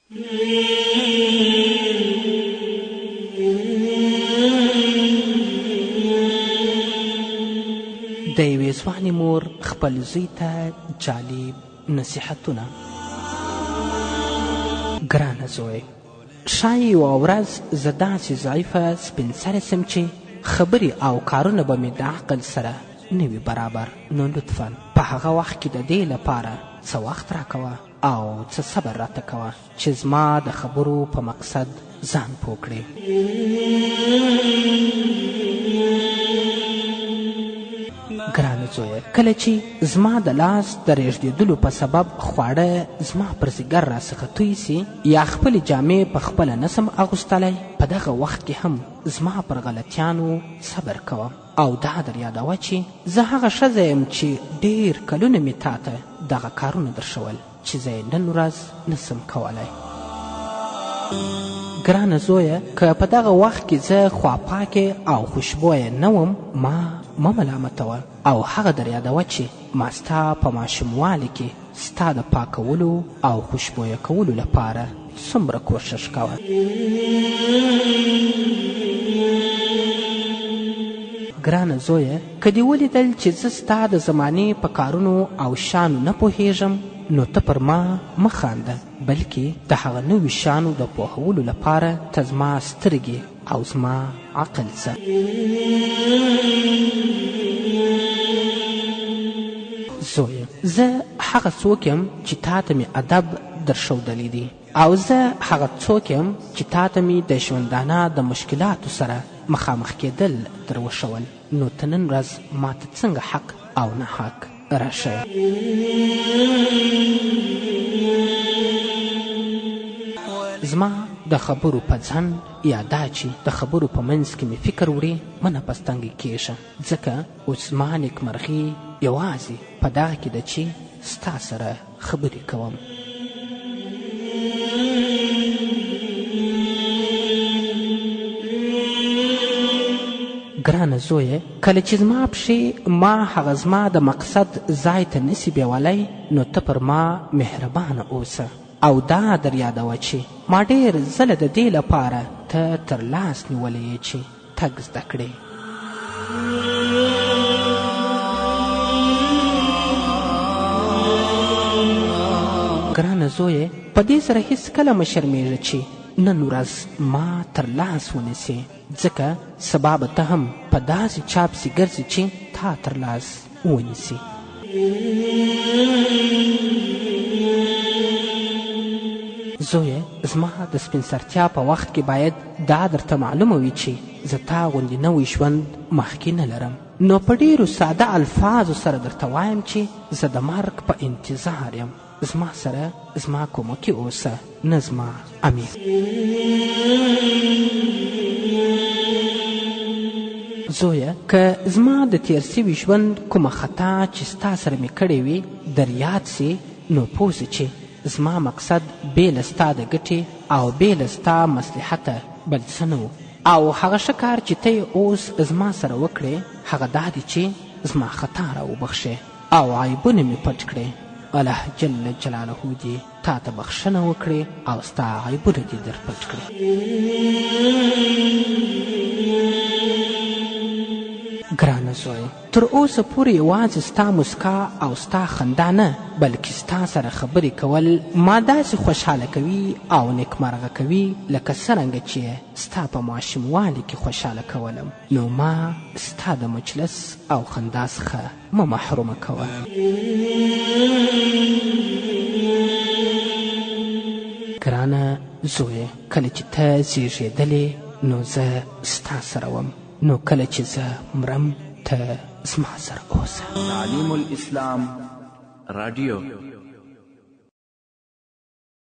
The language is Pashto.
د یوې ځوانې مور خپل زوی ته جالب نصیحتونه. ګرانه زوی، ښایي یوه ورځ زه داسې ضعیفه سپین سرې سم چې خبرې او کارونه به مې د عقل سره نه وي برابر. نو لطفا په هغه وخت کې د دې لپاره څه وخت راکوه او څه صبر راته کوه چې زما د خبرو په مقصد ځان پوه کړې. ګرانه زویه، کله چې زما د لاس د ریږدېدلو په سبب خواړه زما پر ځیګر راڅخه توی سي یا خپلې جامې په خپله نسم اغوستلی، په دغه وخت کې هم زما پر غلطیانو صبر کوه او دا در یادوه چې زه هغه ښځه یم چې ډېر کلونه مې تا ته دغه کارونه درښول چې زه یې نن ورځ نسم کولی. ګرانه زویه، که په دغه وخت کې زه خواپاکې او خوشبویه نه وم، ما مه ملامتوه او هغه در یادوه چې ما ستا په ماشوموالي کې ستا د پاکولو او خوشبویه کولو لپاره څومره کوښښ کوه. ګرانه زویه، که دې ولیدل چې زه ستا د زمانې په کارونو او شانو نه پوهیږم، نو ته پر ما مه خانده، بلکې د هغه نوي شیانو د پوهولو لپاره ته زما سترګې او زما عقل څه. زویه، زه هغه څوک یم چې تا ته مې ادب درښودلی دی او زه هغه څوک یم چې تا ته مې د ژوندانه د مشکلاتو سره مخامخ کېدل در وښول. نو ته نن ورځ ما ته څنګه حق او نه حق راښیې. زما د خبرو په ځن یا دا چې د خبرو په منځ کې مې فکر وړي مه نفستنګې کېږه، ځکه اوس زما نیکمرغي یوازې په دغه کې ده چې ستا سره خبرې کوم. ګرانه زویه، کله چې زما پښې ما هغه زما د مقصد ځای ته نسي بیولی، نو ته پر ما مهربانه اوسه او دا در یادوه چې ما ډېر ځله د دې لپاره ته تر لاس نیولی یې چې تګ زده کړې. ګرانه زویه، په دې سره هېڅکله مه شرمېږه چې نن ورځ ما تر لاس ونیسې، ځکه سبا به ته هم په داسې چا پسې ګرځې چې تا تر لاس ونیسي. زویه، زما د سپین سرتیا په وخت کې باید دا درته معلومه وي چې زه تا غوندې نوی ژوند مخکې نه لرم، نو په ډېرو ساده الفاظو سره درته وایم چې زه د مرګ په انتظار یم. زما سره زما کومکي اوسه، نه زما امیر. زویه، که زما د تیر سوي ژوند کومه خطا چې ستا سره مې کړې وي در یاد سي، نو پوه سه چې زما مقصد بې له ستا د ګټې او بې له ستا مصلحته بل څه نه و، او هغه ښه کار چې ته اوس زما سره وکړې هغه دا دی چې زما خطا را وبخښې او عیبونه مې پټ کړې. الله جل جلاله دې تا ته بخښنه وکړي او ستا عیبونه دې در پټ کړي. ګرانه زوی، تر اوسه پورې یوازې ستا مسکا او ستا خندا نه، بلکې ستا سره خبرې کول ما داسې خوشحاله کوي او نیکمرغه کوي لکه څرنګه چې ستا په ماشوموالي کې خوشحاله کولم. نو ما ستا د مجلس او خندا څخه مه محرومه کوه. ګرانه زویه، کله چې ته زیږېدلې نو زه ستا سره وم، نو کله چې زه مرم ته زما سره اوسه. تعلیم الاسلام رادیو.